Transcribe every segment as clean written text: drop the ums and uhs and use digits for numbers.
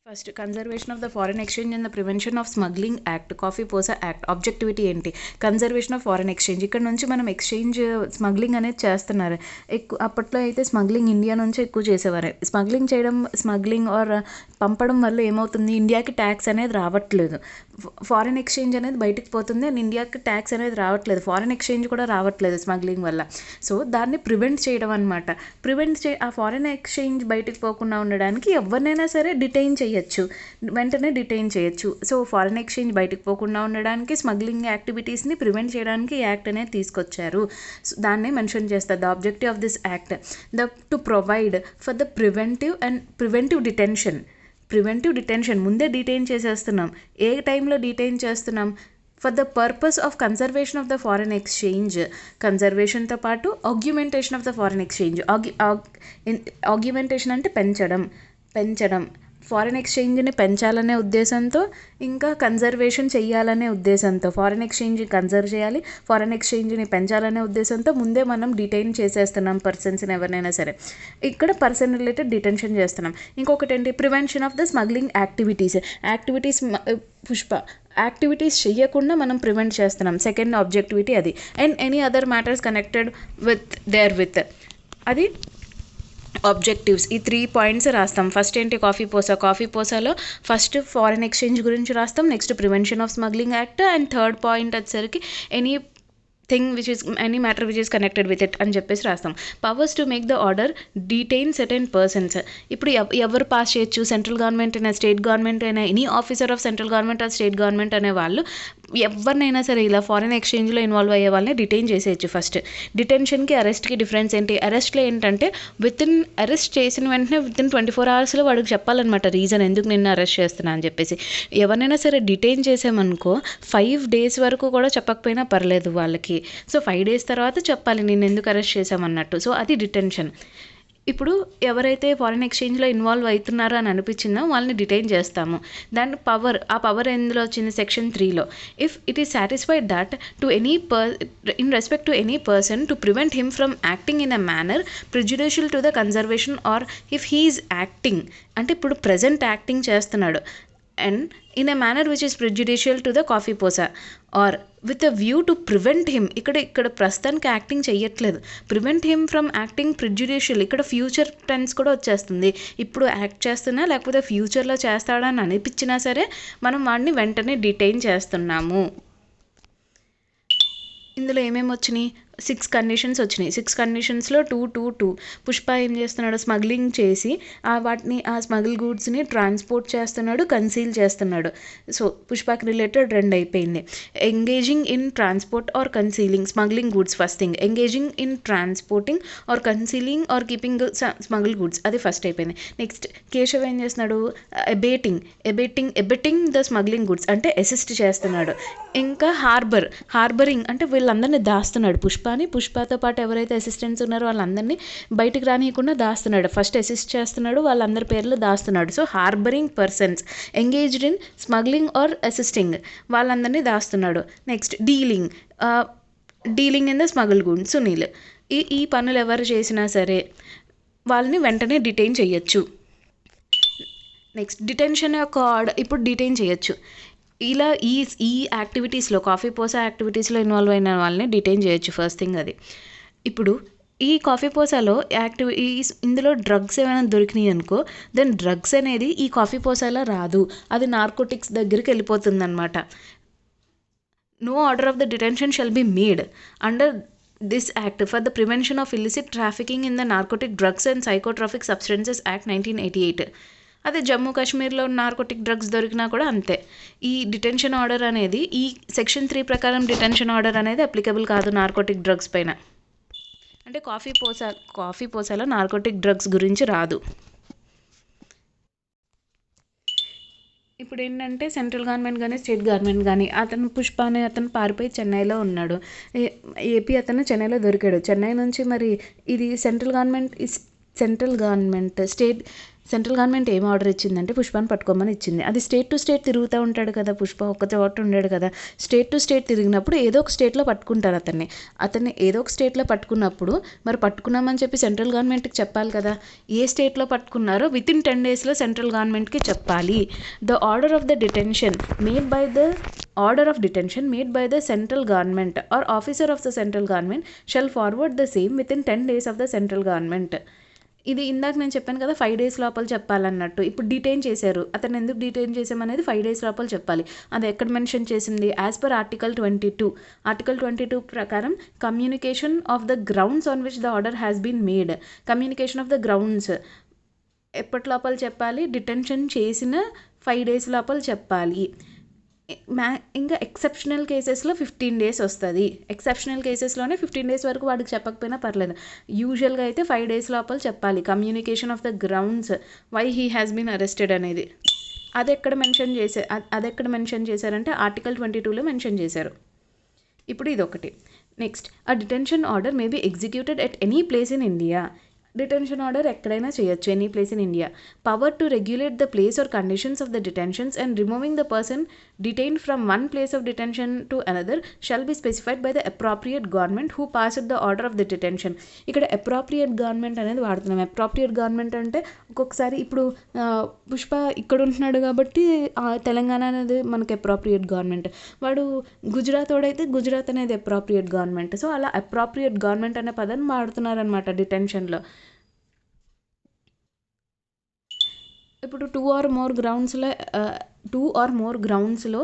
First conservation of the foreign exchange and the prevention of smuggling act, COFEPOSA act. Objectivity ఏంటి? Conservation of foreign exchange. ఇక్కడ నుంచి మనం exchange smuggling అనేది చేస్తున్నారు. అప్పట్లో అయితే స్మగ్లింగ్ ఇండియా నుంచి ఎక్కువ చేసేవారు. స్మగ్లింగ్ ఆర్ పంపడం వల్ల ఏమవుతుంది, ఇండియాకి ట్యాక్స్ అనేది రావట్లేదు. ఫారెన్ ఎక్స్చేంజ్ అనేది బయటకు పోతుంది అండ్ ఇండియాకి ట్యాక్స్ అనేది రావట్లేదు. ఫారెన్ ఎక్స్చేంజ్ కూడా రావట్లేదు స్మగ్లింగ్ వల్ల. సో దాన్ని ప్రివెంట్ చేయడం అనమాట. ఆ ఫారెన్ ఎక్స్చేంజ్ బయటకు పోకుండా ఉండడానికి ఎవరినైనా సరే వెంటనే డిటైన్ చేయొచ్చు. సో ఫారెన్ ఎక్స్చేంజ్ బయటకు పోకుండా ఉండడానికి స్మగ్లింగ్ యాక్టివిటీస్ని ప్రివెంట్ చేయడానికి ఈ యాక్ట్ అనేది తీసుకొచ్చారు. దాన్నే మెన్షన్ చేస్తారు. The objective of this act to provide for the preventive detention. ముందే డిటైన్ చేసేస్తున్నాం. ఏ టైంలో డిటైన్ చేస్తున్నాం? For the purpose of conservation of the foreign exchange. కన్జర్వేషన్తో పాటు augmentation of the foreign exchange. Augmentation అంటే పెంచడం. ఫారెన్ ఎక్స్చేంజ్ని పెంచాలనే ఉద్దేశంతో, ఇంకా కన్జర్వేషన్ చేయాలనే ఉద్దేశంతో. ఫారెన్ ఎక్స్చేంజ్ కన్జర్వ్ చేయాలి, ఫారెన్ ఎక్స్చేంజ్ని పెంచాలనే ఉద్దేశంతో ముందే మనం డిటైన్ చేసేస్తున్నాం పర్సన్స్ని, ఎవరినైనా సరే. ఇక్కడ పర్సన్ రిలేటెడ్ డిటెన్షన్ చేస్తున్నాం. ఇంకొకటి ఏంటి? Prevention of the smuggling activities. Activities చేయకుండా మనం ప్రివెంట్ చేస్తున్నాం. సెకండ్ ఆబ్జెక్టివిటీ అది. And any other matters connected with అది ఆబ్జెక్టివ్స్. ఈ 3 పాయింట్స్ రాస్తాం. ఫస్ట్ ఏంటి? కాఫీ పోసాలో ఫస్ట్ ఫారెన్ ఎక్స్చేంజ్ గురించి రాస్తాం, next prevention of smuggling act, and third point వచ్చేసరికి any matter which is connected with it అని చెప్పేసి రాస్తాం. Powers to make the order detain certain persons. ఇప్పుడు ఎవరు పాస్ చేయొచ్చు? సెంట్రల్ గవర్నమెంట్ అయినా, స్టేట్ గవర్నమెంట్ అయినా, any officer of central government or state government అనే వాళ్ళు ఎవరినైనా సరే ఇలా ఫారెన్ ఎక్స్చేంజ్లో ఇన్వాల్వ్ అయ్యే వాళ్ళని డిటైన్ చేసేయచ్చు. ఫస్ట్ డిటెన్షన్కి అరెస్ట్కి డిఫరెన్స్ ఏంటి? అరెస్ట్లో ఏంటంటే అరెస్ట్ చేసిన వెంటనే వితిన్ 24 అవర్స్లో వాడికి చెప్పాలన్నమాట రీజన్ ఎందుకు నిన్ను అరెస్ట్ చేస్తున్నా అని చెప్పేసి. ఎవరినైనా సరే డిటైన్ చేసామనుకో 5 days వరకు కూడా చెప్పకపోయినా పర్లేదు వాళ్ళకి. సో 5 days తర్వాత చెప్పాలి నేను ఎందుకు అరెస్ట్ చేసామన్నట్టు. సో అది డిటెన్షన్. ఇప్పుడు ఎవరైతే ఫారెన్ ఎక్స్చేంజ్లో ఇన్వాల్వ్ అవుతున్నారో అని అనిపించిందో వాళ్ళని డిటైన్ చేస్తాము. దాని ఆ పవర్ ఎందులో వచ్చింది? సెక్షన్ 3లో. If it is satisfied that in respect to any person to prevent him from acting in a manner prejudicial to the conservation or if he is acting, అంటే ఇప్పుడు ప్రజెంట్ యాక్టింగ్ చేస్తున్నాడు, and in a manner which is prejudicial to the coffee posa or with a view to prevent him. ఇక్కడ ప్రస్తుతానికి acting చెయ్యట్లేదు. Prevent him from acting ప్రిజుడిషియల్. ఇక్కడ future tense కూడా వచ్చేస్తుంది. ఇప్పుడు యాక్ట్ చేస్తున్నా లేకపోతే ఫ్యూచర్లో చేస్తాడని అనిపించినా సరే మనం వాడిని వెంటనే డిటైన్ చేస్తున్నాము. ఇందులో ఏమేమి వచ్చినాయి? 6 కండిషన్స్ వచ్చినాయి. 6 కండిషన్స్లో 2 పుష్ప ఏం చేస్తున్నాడు? స్మగ్లింగ్ చేసి ఆ స్మగుల్ గూడ్స్ని ట్రాన్స్పోర్ట్ చేస్తున్నాడు, కన్సీల్ చేస్తున్నాడు. సో పుష్పకి రిలేటెడ్ 2 అయిపోయింది. Engaging in transport or concealing smuggling goods first thing. Engaging in transporting or concealing or keeping smuggle goods అది ఫస్ట్ అయిపోయింది. నెక్స్ట్ కేశవ్ ఏం చేస్తున్నాడు? ఎబెటింగ్ ద స్మగ్లింగ్ గూడ్స్ అంటే అసిస్ట్ చేస్తున్నాడు. ఇంకా హార్బరింగ్ అంటే వీళ్ళందరినీ దాస్తున్నాడు. పుష్పతో పాటు ఎవరైతే అసిస్టెంట్స్ ఉన్నారో వాళ్ళందరినీ బయటికి రానియకుండా దాస్తున్నాడు. ఫస్ట్ అసిస్ట్ చేస్తున్నాడు, వాళ్ళందరి పేర్లు దాస్తున్నాడు. So harbouring persons engaged in smuggling or assisting వాళ్ళందరినీ దాస్తున్నాడు. Next dealing in the smuggled goods Sunil. ఈ పనులు ఎవరు చేసినా సరే వాళ్ళని వెంటనే డిటైన్ చేయొచ్చు. నెక్స్ట్ డిటెన్షన్ యొక్క ఇప్పుడు డిటైన్ చేయొచ్చు. ఇలా ఈ యాక్టివిటీస్లో కాఫీ పోసా యాక్టివిటీస్లో ఇన్వాల్వ్ అయిన వాళ్ళని డిటైన్ చేయొచ్చు. ఫస్ట్ థింగ్ అది. ఇప్పుడు ఈ కాఫీ పోసాలో ఇందులో డ్రగ్స్ ఏమైనా దొరికినాయి అనుకో, దెన్ డ్రగ్స్ అనేది ఈ కాఫీ పోసాలో రాదు, అది నార్కోటిక్స్ దగ్గరికి వెళ్ళిపోతుంది అనమాట. No order of the detention shall be made under this act for the prevention of illicit trafficking in the narcotic drugs and psychotropic substances act 1988. అదే జమ్మూ కాశ్మీర్లో నార్కోటిక్ డ్రగ్స్ దొరికినా కూడా అంతే. ఈ డిటెన్షన్ ఆర్డర్ అనేది ఈ సెక్షన్ 3 ప్రకారం డిటెన్షన్ ఆర్డర్ అనేది అప్లికబుల్ కాదు నార్కోటిక్ డ్రగ్స్ పైన. అంటే కాఫీ పోసాలో నార్కోటిక్ డ్రగ్స్ గురించి రాదు. ఇప్పుడు ఏంటంటే సెంట్రల్ గవర్నమెంట్ కానీ స్టేట్ గవర్నమెంట్ కానీ పుష్ప అనే అతను పారిపోయి చెన్నైలో ఉన్నాడు. ఏపీ అతను చెన్నైలో దొరికాడు. చెన్నై నుంచి మరి ఇది సెంట్రల్ గవర్నమెంట్ సెంట్రల్ గవర్నమెంట్ ఏం ఆర్డర్ ఇచ్చిందంటే పుష్పని పట్టుకోమని ఇచ్చింది. అది స్టేట్ టు స్టేట్ తిరుగుతూ ఉంటాడు కదా, పుష్ప ఒక్క చోట ఉండాడు కదా. స్టేట్ టు స్టేట్ తిరిగినప్పుడు ఏదో ఒక స్టేట్లో పట్టుకుంటారు అతన్ని ఏదో ఒక స్టేట్లో పట్టుకున్నప్పుడు మరి పట్టుకున్నామని చెప్పి సెంట్రల్ గవర్నమెంట్కి చెప్పాలి కదా. ఏ స్టేట్లో పట్టుకున్నారో వితిన్ 10 daysలో సెంట్రల్ గవర్నమెంట్కి చెప్పాలి. The order of detention made by the central government or officer of the central government shall forward the same within 10 days of the central government. ఇది ఇందాక నేను చెప్పాను కదా 5 days లోపల చెప్పాలన్నట్టు. ఇప్పుడు డిటైన్ చేశారు, అతను ఎందుకు డిటైన్ చేసామనేది 5 days లోపల చెప్పాలి. అది ఎక్కడ మెన్షన్ చేసింది? యాజ్ పర్ ఆర్టికల్ 22 ప్రకారం communication of the grounds on which the order has been made. Communication of the grounds ఎప్పటి లోపల చెప్పాలి? డిటెన్షన్ చేసిన 5 days లోపల చెప్పాలి. ఇంకా ఎక్సెప్షనల్ కేసెస్లో 15 days వస్తుంది. ఎక్సెప్షనల్ కేసెస్లోనే 15 days వరకు వాడికి చెప్పకపోయినా పర్లేదు. యూజువల్గా అయితే 5 days లోపల చెప్పాలి communication of the grounds why he has been arrested అనేది. అది ఎక్కడ మెన్షన్ చేశారంటే ఆర్టికల్ 22లో మెన్షన్ చేశారు. ఇప్పుడు ఇదొకటి. Next, a detention order may be executed at any place in India. Detention order ఎక్కడైనా చేయొచ్చు, any place in India. Power to regulate the place or conditions of the detentions and removing the person detained from one place of detention to another shall be specified by the appropriate government who passed the order of the detention. ఇక్కడ appropriate government అనేది వాడుతున్నాం. Appropriate government అంటే ఒక్కొక్కసారి ఇప్పుడు పుష్ప ఇక్కడ ఉంటున్నాడు కాబట్టి తెలంగాణ అనేది మనకి అప్రాప్రియేట్ గవర్నమెంట్, వాడు గుజరాత్ వాడైతే గుజరాత్ అనేది అప్రాప్రియేట్ గవర్నమెంట్. సో అలా అప్రాప్రియేట్ గవర్నమెంట్ అనే పదాన్ని వాడుతున్నారనమాట డిటెన్షన్లో. ఇప్పుడు 2 or more గ్రౌండ్స్లో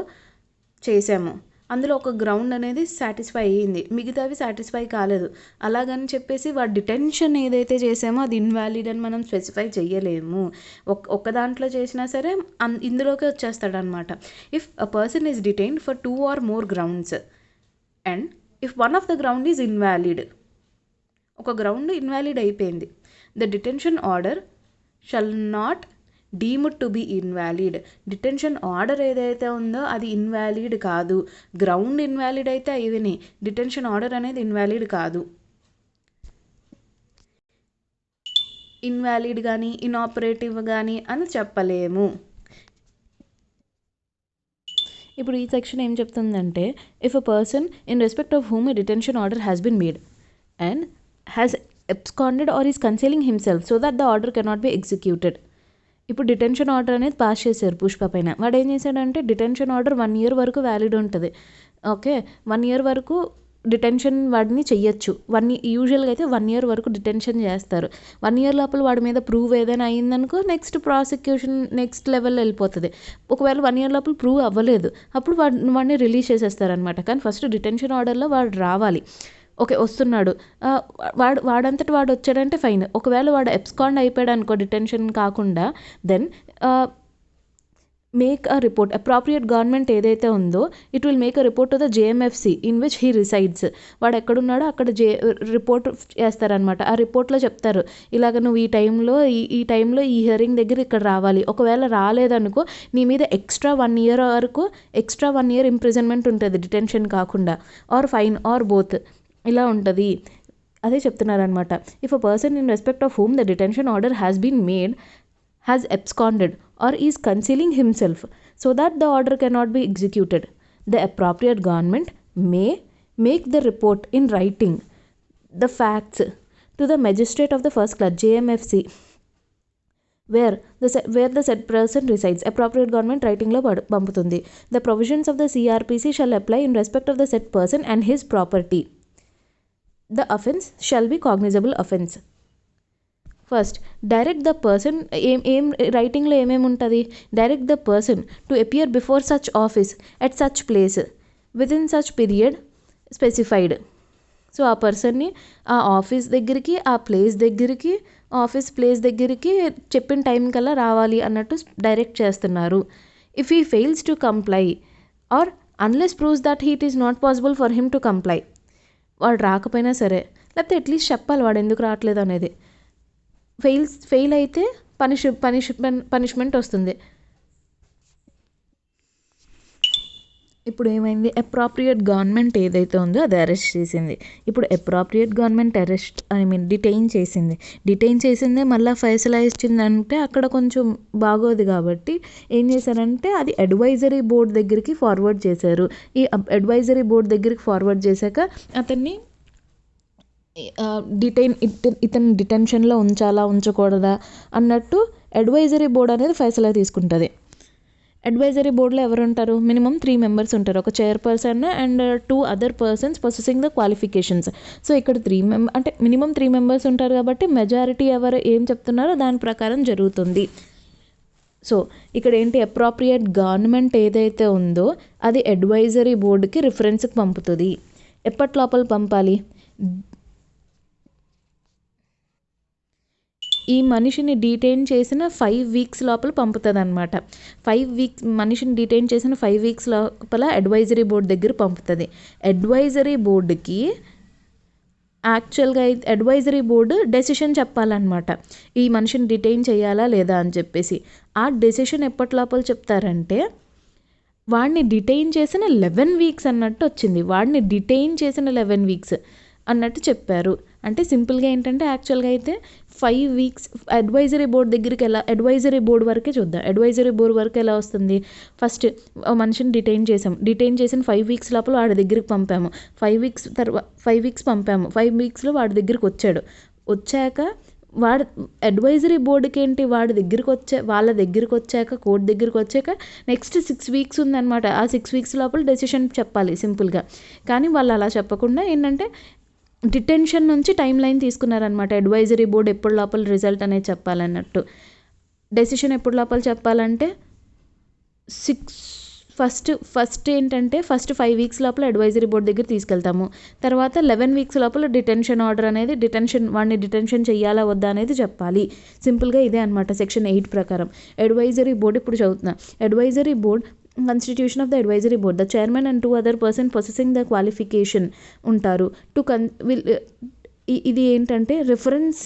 చేసాము, అందులో ఒక గ్రౌండ్ అనేది సాటిస్ఫై అయ్యింది, మిగతావి సాటిస్ఫై కాలేదు. అలాగని చెప్పేసి వాడు డిటెన్షన్ ఏదైతే చేసామో అది ఇన్వాలిడ్ అని మనం స్పెసిఫై చేయలేము. ఒక్క దాంట్లో చేసినా సరే ఇందులోకి వచ్చేస్తాడనమాట. If a person is detained for 2 or more grounds and if one of the ground is invalid, ఒక గ్రౌండ్ ఇన్వాలిడ్ అయిపోయింది, the detention order shall not deemed to be invalid. Detention order ఏదైతే ఉందో అది ఇన్వాలిడ్ కాదు. Ground invalid అయితే అయ్యింది, detention order అనేది invalid కాదు. ఇన్వాలిడ్ కానీ ఇనాపరేటివ్ కానీ అని చెప్పలేము. ఇప్పుడు ఈ సెక్షన్ ఏం చెప్తుందంటే, if a person in respect of whom a detention order has been made and has absconded or is concealing himself so that the order cannot be executed. ఇప్పుడు డిటెన్షన్ ఆర్డర్ అనేది pass చేశారు పుష్ప పైన. వాడు ఏం చేశాడంటే detention order 1 year వరకు valid ఉంటుంది. Okay, 1 year వరకు డిటెన్షన్ వాడిని చెయ్యొచ్చు. యూజువల్గా అయితే 1 year వరకు డిటెన్షన్ చేస్తారు. 1 year లోపల వాడి మీద ప్రూవ్ ఏదైనా అయిందనుకో నెక్స్ట్ ప్రాసిక్యూషన్ నెక్స్ట్ లెవెల్లో వెళ్ళిపోతుంది. ఒకవేళ 1 year లోపల ప్రూవ్ అవ్వలేదు అప్పుడు వాడిని రిలీజ్ చేసేస్తారనమాట. కానీ ఫస్ట్ డిటెన్షన్ ఆర్డర్లో వాడు రావాలి. ఓకే, వస్తున్నాడు, వాడంతటి వాడు వచ్చాడంటే ఫైన్. ఒకవేళ వాడు అబ్స్కాండ్ అయిపోయాడు అనుకో డిటెన్షన్ కాకుండా, then make a report. Appropriate government ఏదైతే ఉందో it will make a report to the JMFC in which he resides. వాడు ఎక్కడున్నాడో అక్కడ రిపోర్ట్ చేస్తారనమాట. ఆ రిపోర్ట్లో చెప్తారు ఇలాగ నువ్వు ఈ టైంలో ఈ హియరింగ్ దగ్గర ఇక్కడ రావాలి. ఒకవేళ రాలేదనుకో నీ మీద ఎక్స్ట్రా 1 year ఇంప్రిజన్మెంట్ ఉంటుంది డిటెన్షన్ కాకుండా, ఆర్ ఫైన్ ఆర్ బోత్ ఇలా ఉంటుంది. అదే చెప్తున్నారనమాట. If a person in respect of whom the detention order has been made has absconded or is concealing himself so that the order cannot be executed, the appropriate government may make the report in writing the facts to the magistrate of the first class JMFC where the said person resides. Appropriate government writing lo పంపుతుంది. The provisions of the CRPC shall apply in respect of the said person and his property. The offence shall be cognizable offence. First, direct the person. ఏం రైటింగ్లో ఏమేమి ఉంటుంది? Direct the person to appear before such office at such place with in such period specified. So ఆ పర్సన్ని ఆ office దగ్గరికి, ఆ place దగ్గరికి, office place దగ్గరికి చెప్పిన టైం కల్లా రావాలి అన్నట్టు డైరెక్ట్ చేస్తున్నారు. If he fails to comply or unless proves that it is not possible for him to comply. వాడు రాకపోయినా సరే, లేకపోతే అట్లీస్ట్ చెప్పాలి వాడు ఎందుకు రావట్లేదు అనేది. ఫెయిల్ అయితే పనిష్మెంట్ వస్తుంది. ఇప్పుడు ఏమైంది, అప్రాప్రియేట్ గవర్నమెంట్ ఏదైతే ఉందో అది అరెస్ట్ చేసింది. ఇప్పుడు అప్రాప్రియేట్ గవర్నమెంట్ డిటైన్ చేసిందే మళ్ళీ ఫైసలా ఇచ్చిందంటే అక్కడ కొంచెం బాగోదు. కాబట్టి ఏం చేశారంటే అది అడ్వైజరీ బోర్డ్ దగ్గరికి ఫార్వర్డ్ చేశారు. ఈ అడ్వైజరీ బోర్డ్ దగ్గరికి ఫార్వర్డ్ చేశాక అతన్ని ఇతను డిటెన్షన్లో ఉంచాలా ఉంచకూడదా అన్నట్టు అడ్వైజరీ బోర్డ్ అనేది ఫైసలా తీసుకుంటుంది. అడ్వైజరీ బోర్డులో ఎవరు ఉంటారు, మినిమం 3 మెంబర్స్ ఉంటారు. ఒక chairperson and 2 other persons possessing the qualifications. So ఇక్కడ అంటే మినిమం 3 మెంబర్స్ ఉంటారు కాబట్టి మెజారిటీ ఎవరు ఏం చెప్తున్నారో దాని ప్రకారం జరుగుతుంది. సో ఇక్కడ ఏంటి, అప్రాప్రియేట్ గవర్నమెంట్ ఏదైతే ఉందో అది అడ్వైజరీ బోర్డుకి రిఫరెన్స్కి పంపుతుంది. ఎప్పటి లోపల పంపాలి, ఈ మనిషిని డీటైన్ చేసిన 5 వీక్స్ లోపల పంపుతుంది అనమాట. మనిషిని డీటైన్ చేసిన 5 వీక్స్ లోపల అడ్వైజరీ బోర్డు దగ్గర పంపుతుంది. అడ్వైజరీ బోర్డుకి యాక్చువల్గా అడ్వైజరీ బోర్డు డెసిషన్ చెప్పాలన్నమాట, ఈ మనిషిని డిటైన్ చేయాలా లేదా అని చెప్పేసి. ఆ డెసిషన్ ఎప్పటి లోపల చెప్తారంటే వాడిని డిటైన్ చేసిన 11 వీక్స్ అన్నట్టు వచ్చింది. వాడిని డిటైన్ చేసిన 11 వీక్స్ అన్నట్టు చెప్పారు. అంటే సింపుల్గా ఏంటంటే యాక్చువల్గా అయితే 5 వీక్స్ అడ్వైజరీ బోర్డు దగ్గరికి అడ్వైజరీ బోర్డు వరకే చూద్దాం. అడ్వైజరీ బోర్డు వరకు ఎలా వస్తుంది, ఫస్ట్ మనిషిని డిటైన్ చేసిన 5 వీక్స్ లోపల వాడి దగ్గరికి పంపాము. 5 వీక్స్ పంపాము. 5 వీక్స్లో వాడి దగ్గరికి వచ్చాక వాడు అడ్వైజరీ బోర్డుకి ఏంటి, వాళ్ళ దగ్గరికి వచ్చాక కోర్టు దగ్గరికి వచ్చాక నెక్స్ట్ 6 వీక్స్ ఉందన్నమాట. ఆ 6 వీక్స్ లోపల డెసిషన్ చెప్పాలి సింపుల్గా. కానీ వాళ్ళు అలా చెప్పకుండా ఏంటంటే డిటెన్షన్ నుంచి టైం లైన్ తీసుకున్నారనమాట. అడ్వైజరీ బోర్డు ఎప్పుడు లోపల రిజల్ట్ అనేది చెప్పాలన్నట్టు. డెసిషన్ ఎప్పుడు లోపల చెప్పాలంటే ఫస్ట్ ఏంటంటే ఫస్ట్ 5 వీక్స్ లోపల అడ్వైజరీ బోర్డు దగ్గర తీసుకెళ్తాము. తర్వాత 11 వీక్స్ లోపల డిటెన్షన్ ఆర్డర్ అనేది వాడిని డిటెన్షన్ చెయ్యాలా వద్దా అనేది చెప్పాలి. సింపుల్గా ఇదే అనమాట సెక్షన్ 8 ప్రకారం. అడ్వైజరీ బోర్డు ఇప్పుడు చదువుతున్నా. Advisory board Constitution of the Advisory Board, the chairman and 2 other person possessing the qualification ఉంటారు. ఇది ఏంటంటే reference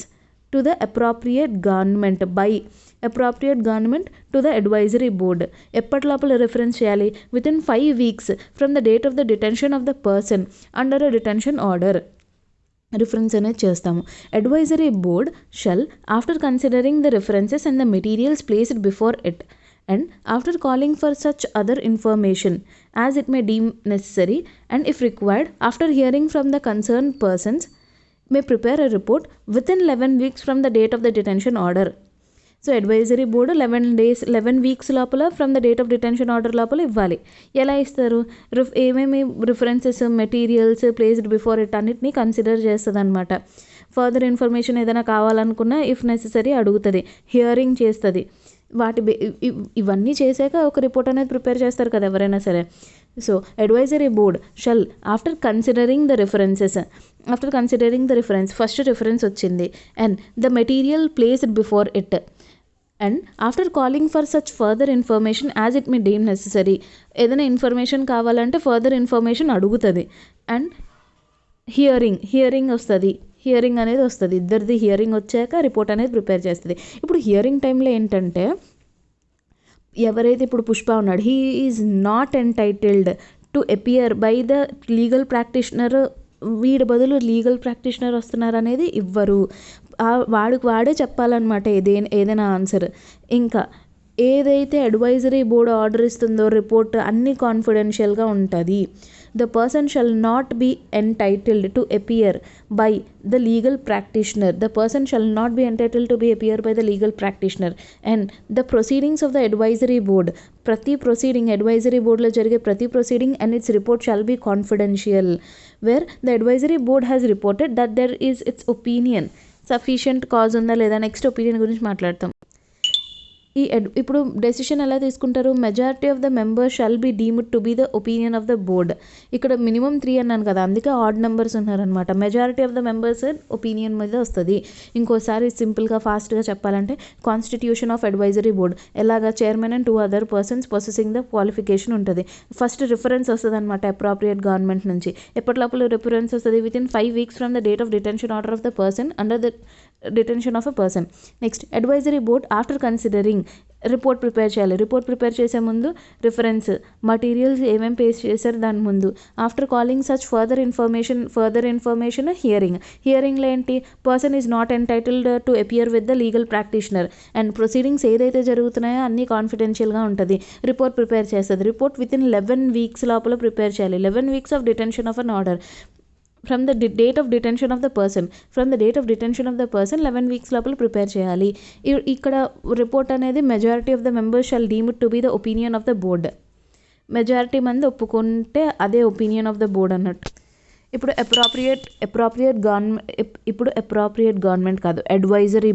to the appropriate government by appropriate government to the advisory board. ఎప్పటి లోపల రిఫరెన్స్ చేయాలి, within 5 weeks from the date of the detention of the person under a detention order reference అనేది చేస్తాము. Advisory board shall after considering the references and the materials placed before it and after calling for such other information as it may deem necessary and if required after hearing from the concerned persons may prepare a report within 11 weeks from the date of the detention order. So advisory board 11 weeks లోపల from the date of detention order లోపల ఇవ్వాలి. ఎలా ఇస్తారు, ఏమేమి references, materials placed before it అన్నిటినీ consider చేస్తుంది అనమాట. Further information ఏదైనా కావాలనుకున్నా ఇఫ్ నెసెసరీ అడుగుతుంది, హియరింగ్ చేస్తుంది. ఇవన్నీ చేశాక ఒక రిపోర్ట్ అనేది ప్రిపేర్ చేస్తారు కదా ఎవరైనా సరే. So advisory board shall after considering the reference first reference వచ్చింది and the material placed before it and after calling for such further information as it may deem necessary. ఏదైనా ఇన్ఫర్మేషన్ కావాలంటే further information అడుగుతుంది and hearing వస్తుంది. Hearing అనేది వస్తుంది. ఇద్దరిది hearing వచ్చాక report అనేది ప్రిపేర్ చేస్తుంది. ఇప్పుడు హియరింగ్ టైంలో ఏంటంటే ఎవరైతే ఇప్పుడు పుష్ప ఉన్నాడు, he is not entitled to appear by the legal practitioner. వీడి బదులు లీగల్ ప్రాక్టీషనర్ వస్తున్నారు అనేది ఇవ్వరు. వాడే చెప్పాలన్నమాట ఏదైనా ఆన్సర్. ఇంకా ఏదైతే అడ్వైజరీ బోర్డు ఆర్డర్ ఇస్తుందో రిపోర్ట్ అన్నీ కాన్ఫిడెన్షియల్గా ఉంటుంది. The person shall not be entitled to appear by the legal practitioner. The person shall not be entitled to be appear by the legal practitioner. And the proceedings of the advisory board, ప్రతి proceeding advisory బోర్డులో జరిగే ప్రతి proceeding and its report shall be confidential. Where the advisory board has reported that there is its opinion sufficient cause ఉందా లేదా, next opinion గురించి మాట్లాడతాం. ఇప్పుడు decision ఎలా తీసుకుంటారు, majority of the members shall be deemed to be the opinion of the board. ఇక్కడ minimum 3 అన్నాను కదా, అందుకే ఆడ్ నెంబర్స్ ఉన్నారనమాట. Majority of the members opinion మీద వస్తుంది. ఇంకోసారి సింపుల్గా ఫాస్ట్గా చెప్పాలంటే కాన్స్టిట్యూషన్ ఆఫ్ అడ్వైజరీ బోర్డ్ ఎలాగా, chairman and 2 other persons possessing the qualification ఉంటుంది. ఫస్ట్ రిఫరెన్స్ వస్తుంది అనమాట అప్రాప్రియేట్ గవర్నమెంట్ నుంచి. ఎప్పటి లోపల రిఫరెన్స్ వస్తుంది, within 5 weeks from the date of detention order of the person under the detention of a person. Next advisory board after considering report prepare చేయాలి. Report prepare చేసే ముందు reference materials ఏమేమి paste చేశారు దాని ముందు. After calling such further information హియరింగ్లో ఏంటి, person is not entitled to appear with the legal practitioner and proceedings ఏదైతే జరుగుతున్నాయో అన్నీ కాన్ఫిడెన్షియల్గా ఉంటుంది. రిపోర్ట్ ప్రిపేర్ చేస్తుంది. రిపోర్ట్ విత్ ఇన్ 11 weeks లోపల ప్రిపేర్ చేయాలి. 11 weeks of detention of an order from the date of detention of the person 11 weeks లోపల prepare చేయాలి. ఇక్కడ రిపోర్ట్ అనేది majority of the members shall deem it to be the opinion of the board. Majority మంది ఒప్పుకుంటే అదే opinion of the board అన్నట్టు. ఇప్పుడు appropriate government కాదు, అడ్వైజరీ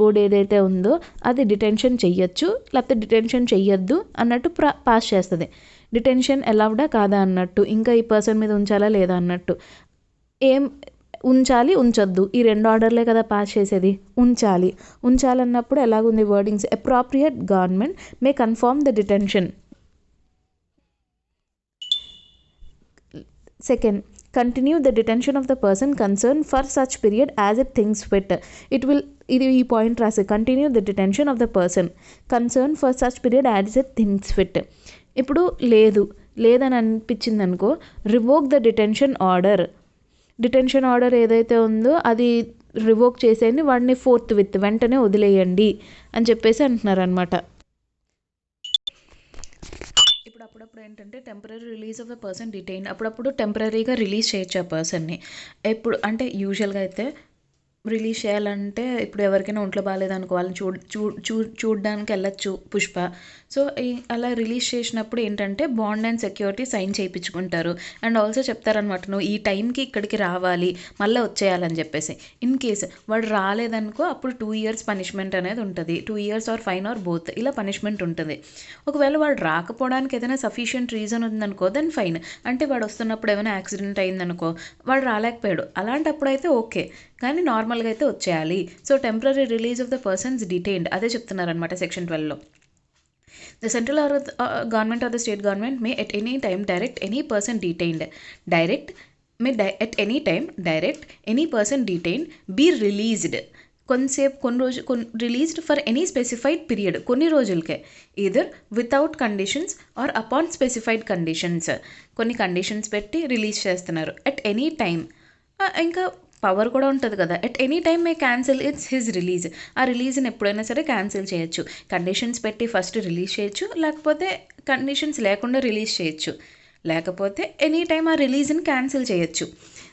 బోర్డ్ ఏదైతే ఉందో అది డిటెన్షన్ చెయ్యొచ్చు లేకపోతే డిటెన్షన్ చెయ్యొద్దు అన్నట్టు పాస్ చేస్తుంది. డిటెన్షన్ అలౌడా కాదా అన్నట్టు, ఇంకా ఈ పర్సన్ మీద ఉంచాలా లేదా అన్నట్టు, ఏం ఉంచాలి ఉంచొద్దు ఈ 2 ఆర్డర్లే కదా పాస్ చేసేది. ఉంచాలన్నప్పుడు ఎలాగుంది wordings, appropriate government May confirm the detention. Second, continue the detention of the person concerned for such period as it thinks fit. ఇది ఈ పాయింట్ రాసి, continue the detention of the person concern for such period as it thinks fit. ఇప్పుడు లేదని అనిపించింది అనుకో, revoke the detention order ఏదైతే ఉందో అది రివోక్ చేసేయండి, వాడిని వెంటనే వదిలేయండి అని చెప్పేసి అంటున్నారు అనమాట. అప్పుడప్పుడు ఏంటంటే temporary release of the person detain, అప్పుడప్పుడు టెంపరీగా రిలీజ్ చేయొచ్చు ఆ పర్సన్ని. ఎప్పుడు అంటే యూజువల్గా అయితే రిలీజ్ చేయాలంటే ఇప్పుడు ఎవరికైనా ఒంట్లో బాగాలేదనుకో వాళ్ళని చూడడానికి వెళ్ళొచ్చు పుష్ప. సో అలా రిలీజ్ చేసినప్పుడు ఏంటంటే బాండ్ అండ్ సెక్యూరిటీ సైన్ చేయించుకుంటారు. అండ్ ఆల్సో చెప్తారనమాట, నువ్వు ఈ టైంకి ఇక్కడికి రావాలి మళ్ళీ వచ్చేయాలని చెప్పేసి. ఇన్ కేస్ వాడు రాలేదనుకో అప్పుడు 2 years పనిష్మెంట్ అనేది ఉంటుంది. 2 years or fine or both ఇలా పనిష్మెంట్ ఉంటుంది. ఒకవేళ వాడు రాకపోవడానికి ఏదైనా సఫిషియంట్ రీజన్ ఉందనుకో దెన్ ఫైన్. అంటే వాడు వస్తున్నప్పుడు ఏమైనా యాక్సిడెంట్ అయిందనుకో, వాడు రాలేకపోయాడు, అలాంటప్పుడు అయితే ఓకే, కానీ నార్మల్గా అయితే వచ్చేయాలి. So temporary release of the persons detained అదే చెప్తున్నారనమాట section 12లో. The central or government or the state government may at any time direct any person detained be released released for any specified period కొన్ని రోజులకే, either without conditions or upon specified conditions. కొన్ని conditions పెట్టి release చేస్తున్నారు. At any time, ఇంకా power కూడా ఉంటుంది కదా, at any time may cancel his release. ఆ రిలీజ్ని ఎప్పుడైనా సరే క్యాన్సిల్ చేయొచ్చు. కండిషన్స్ పెట్టి ఫస్ట్ రిలీజ్ చేయొచ్చు, లేకపోతే కండిషన్స్ లేకుండా రిలీజ్ చేయొచ్చు, లేకపోతే ఎనీ టైమ్ ఆ రిలీజ్ని క్యాన్సిల్ చేయొచ్చు.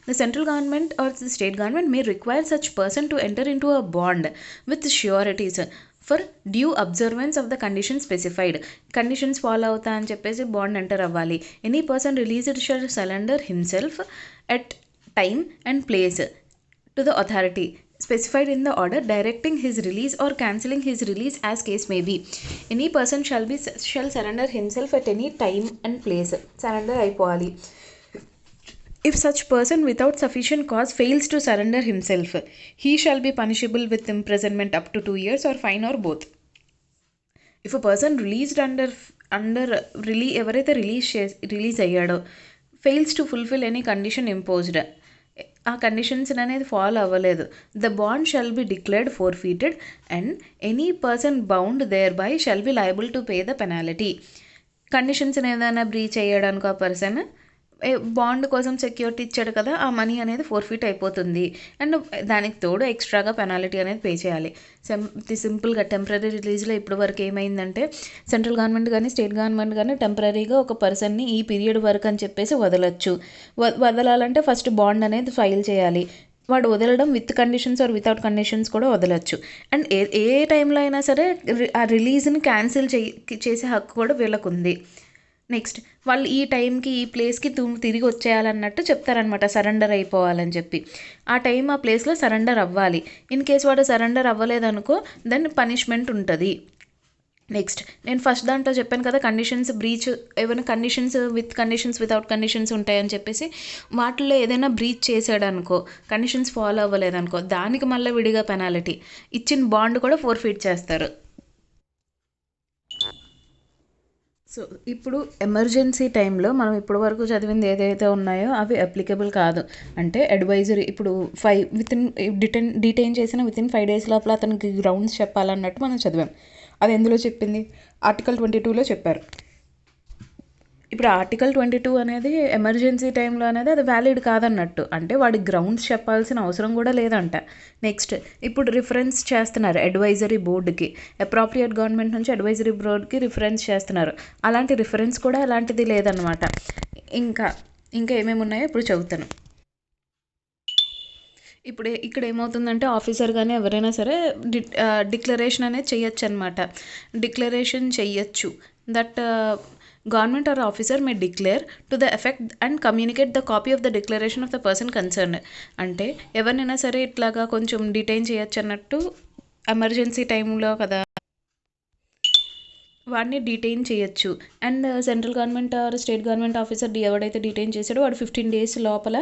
The central government or the state government may require such person to enter into a bond with sureties for due observance of the conditions specified. Conditions follow అవుతా అని చెప్పేసి bond enter అవ్వాలి. Any person released shall surrender himself at time and place to the authority specified in the order directing his release or cancelling his release as case may be. Any person shall surrender himself at any time and place. Surrender అయిపోవాలి. If such person without sufficient cause fails to surrender himself, he shall be punishable with imprisonment up to 2 years or fine or both. If a person released under ఎవరైతే release అయ్యాడో fails to fulfill any condition imposed, ఆ conditions అనేది follow అవ్వలేదు, the bond shall be declared forfeited and any person bound thereby shall be liable to pay the penalty. Conditions ఏదైనా breach అయ్యడానికి ఆ person bond కోసం security ఇచ్చాడు కదా, ఆ మనీ అనేది ఫోర్ఫిట్ అయిపోతుంది. అండ్ దానికి తోడు ఎక్స్ట్రాగా పెనాలిటీ అనేది పే చేయాలి. సింపుల్గా టెంపరీ రిలీజ్లో ఇప్పటి వరకు ఏమైందంటే సెంట్రల్ గవర్నమెంట్ కానీ స్టేట్ గవర్నమెంట్ కానీ టెంపరీగా ఒక పర్సన్ని ఈ పీరియడ్ వరకు అని చెప్పేసి వదలొచ్చు. వదలాలంటే ఫస్ట్ బాండ్ అనేది ఫైల్ చేయాలి. వాడు వదలడం with conditions or without conditions కూడా వదలొచ్చు. అండ్ ఏ టైంలో అయినా సరే ఆ రిలీజ్ని క్యాన్సిల్ చేసే హక్కు కూడా వీళ్ళకు ఉంది. నెక్స్ట్ వాళ్ళు ఈ టైంకి ఈ ప్లేస్కి తిరిగి వచ్చేయాలన్నట్టు చెప్తారనమాట, సరెండర్ అయిపోవాలని చెప్పి. ఆ టైం ఆ ప్లేస్లో సరెండర్ అవ్వాలి. ఇన్ కేస్ వాడు సరెండర్ అవ్వలేదనుకో దెన్ పనిష్మెంట్ ఉంటుంది. నెక్స్ట్ నేను ఫస్ట్ దాంట్లో చెప్పాను కదా, కండిషన్స్ బ్రీచ్, ఏమైనా conditions with conditions without conditions ఉంటాయని చెప్పేసి, వాటిల్లో ఏదైనా బ్రీచ్ చేసాడనుకో, కండిషన్స్ ఫాలో అవ్వలేదనుకో, దానికి మళ్ళీ విడిగా పెనాలిటీ, ఇచ్చిన బాండ్ కూడా ఫోర్ఫిట్ చేస్తారు. సో ఇప్పుడు ఎమర్జెన్సీ టైంలో మనం ఇప్పటి వరకు చదివింది ఏదైతే ఉన్నాయో అవి అప్లికబుల్ కాదు. అంటే అడ్వైజరీ ఇప్పుడు వితిన్ డిటైన్ చేసిన వితిన్ 5 days లోపల అతనికి గ్రౌండ్స్ చెప్పాలన్నట్టు మనం చదివాం. అది ఎందులో చెప్పింది? ఆర్టికల్ 22లో చెప్పారు. ఇప్పుడు ఆర్టికల్ 22 అనేది ఎమర్జెన్సీ టైంలో అనేది అది వ్యాలిడ్ కాదన్నట్టు, అంటే వాడి గ్రౌండ్స్ చెప్పాల్సిన అవసరం కూడా లేదంట. నెక్స్ట్ ఇప్పుడు రిఫరెన్స్ చేస్తున్నారు అడ్వైజరీ బోర్డుకి, అప్రాప్రియేట్ గవర్నమెంట్ నుంచి అడ్వైజరీ బోర్డుకి రిఫరెన్స్ చేస్తున్నారు. అలాంటి రిఫరెన్స్ కూడా అలాంటిది లేదనమాట. ఇంకా ఇంకా ఏమేమి ఉన్నాయో ఇప్పుడు చెబుతాను. ఇప్పుడు ఇక్కడ ఏమవుతుందంటే ఆఫీసర్ కానీ ఎవరైనా సరే డిక్లరేషన్ అనేది చెయ్యొచ్చు అనమాట. డిక్లరేషన్ చెయ్యొచ్చు that government are officer May declare to the effect and communicate the copy of the declaration of the person concern. అంటే ఎవరినైనా సరే ఇట్లాగా కొంచెం డిటైన్ చేయొచ్చు అన్నట్టు, ఎమర్జెన్సీ టైంలో కదా వాడిని డిటైన్ చేయొచ్చు. And central government or state government officer ఎవడైతే డిటైన్ చేశాడో వాడు 15 days లోపల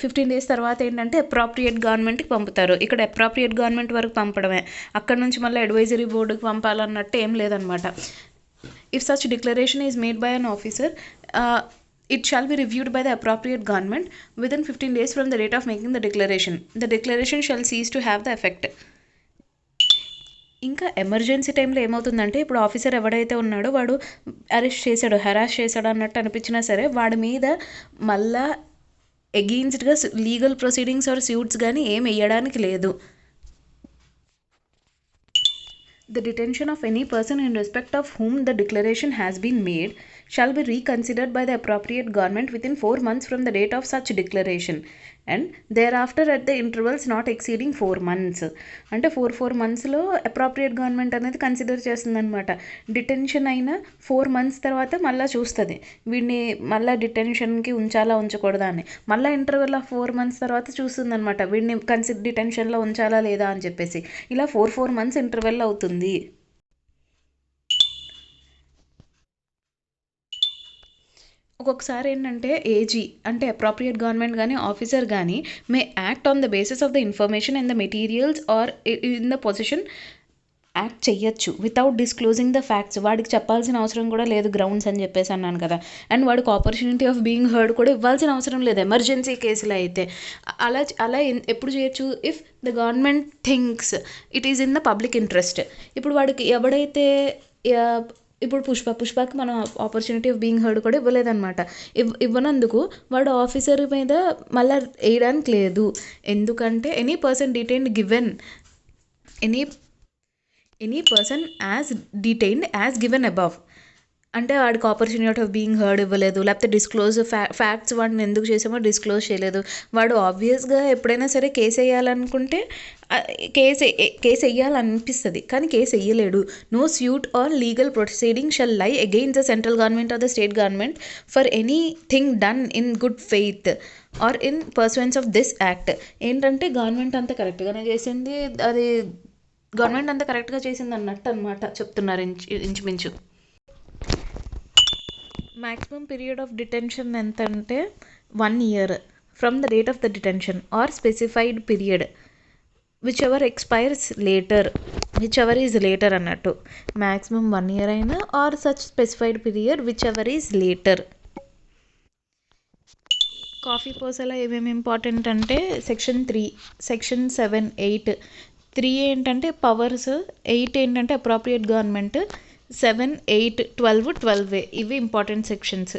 15 days తర్వాత ఏంటంటే అప్రాప్రియేట్ గవర్నమెంట్కి పంపుతారు. ఇక్కడ అప్రాప్రియేట్ గవర్నమెంట్ వరకు పంపడమే, అక్కడ నుంచి మళ్ళీ అడ్వైజరీ బోర్డుకి పంపాలన్నట్టు ఏం లేదనమాట. If such declaration is made by an officer, it shall be reviewed by the appropriate government within 15 days from the date of making the declaration. The declaration shall cease to have the effect. ఇంకా emergency టైంలో ఏమవుతుందంటే ఇప్పుడు officer ఎవడైతే ఉన్నాడో వాడు arrest చేశాడు, harass చేశాడు అన్నట్టు అనిపించినా సరే వాడి మీద మళ్ళా ఎగెయిన్స్ట్గా లీగల్ ప్రొసీడింగ్స్ ఆర్ స్యూట్స్ కానీ ఏం వేయడానికి లేదు. The detention of any person in respect of whom the declaration has been made shall be reconsidered by the appropriate government within 4 months from the date of such declaration and thereafter at the intervals not exceeding 4 months. అంటే 4 monthsలో appropriate government అనేది consider చేస్తుందన్నమాట. Detention అయిన 4 months తర్వాత మళ్ళీ చూస్తుంది వీడిని మళ్ళీ డిటెన్షన్కి ఉంచాలా ఉంచకూడదా అని. మళ్ళీ ఇంటర్వెల్ ఆఫ్ 4 months తర్వాత చూస్తుందన్నమాట వీడిని డిటెన్షన్లో ఉంచాలా లేదా అని చెప్పేసి. ఇలా 4 months ఇంటర్వెల్ అవుతుంది. ఒక్కొక్కసారి ఏంటంటే ఏజీ అంటే అప్రాప్రియేట్ గవర్నమెంట్ కానీ ఆఫీసర్ కానీ may act on the basis of the information and the materials or in the position act చెయ్యొచ్చు వితౌట్ డిస్క్లోజింగ్ ద ఫ్యాక్ట్స్. వాడికి చెప్పాల్సిన అవసరం కూడా లేదు గ్రౌండ్స్ అని చెప్పేసి అన్నాను కదా. అండ్ వాడికి ఆపర్చునిటీ ఆఫ్ బీయింగ్ హర్డ్ కూడా ఇవ్వాల్సిన అవసరం లేదు ఎమర్జెన్సీ కేసులో అయితే. అలా అలా ఎప్పుడు చేయొచ్చు? If the government thinks it is in the public interest. ఇప్పుడు వాడికి ఎవడైతే ఇప్పుడు పుష్పకి మనం ఆపర్చునిటీ ఆఫ్ బీయింగ్ హర్డ్ కూడా ఇవ్వలేదన్నమాట. ఇవ్వనందుకు వాడు ఆఫీసర్ మీద మళ్ళీ వేయడానికి లేదు. ఎందుకంటే any person detained given any person as detained as given above అంటే వాడికి ఆపర్చునిటీ ఆఫ్ బీయింగ్ హర్డ్ ఇవ్వలేదు, లేకపోతే డిస్క్లోజ్ ఫ్యాక్ట్స్ వాడిని ఎందుకు చేసామో డిస్క్లోజ్ చేయలేదు. వాడు ఆబ్వియస్గా ఎప్పుడైనా సరే కేసు వేయాలనుకుంటే కేసు వేయాలనిపిస్తుంది కానీ కేసు వేయలేడు. No suit or legal proceeding shall lie against the central government or the state government for anything done in good faith or in pursuance of this act. ఏంటంటే government అంతా కరెక్ట్గానే చేసింది, అది government అంతా కరెక్ట్గా చేసింది అన్నట్టు అనమాట చెప్తున్నారు ఇంచుమించు. మ్యాక్సిమం పీరియడ్ ఆఫ్ డిటెన్షన్ ఎంత అంటే 1 year from the date of the detention or specified period whichever expires later, whichever is later అన్నట్టు. మ్యాక్సిమం 1 year అయినా or such specified period whichever is later. కాఫీ పోసలా ఏమేమి important అంటే section 3, section 7, 8. 3 ఏంటంటే powers, 8 ఏంటంటే appropriate government, 7, 8, 12, 12A ఇవి important sections.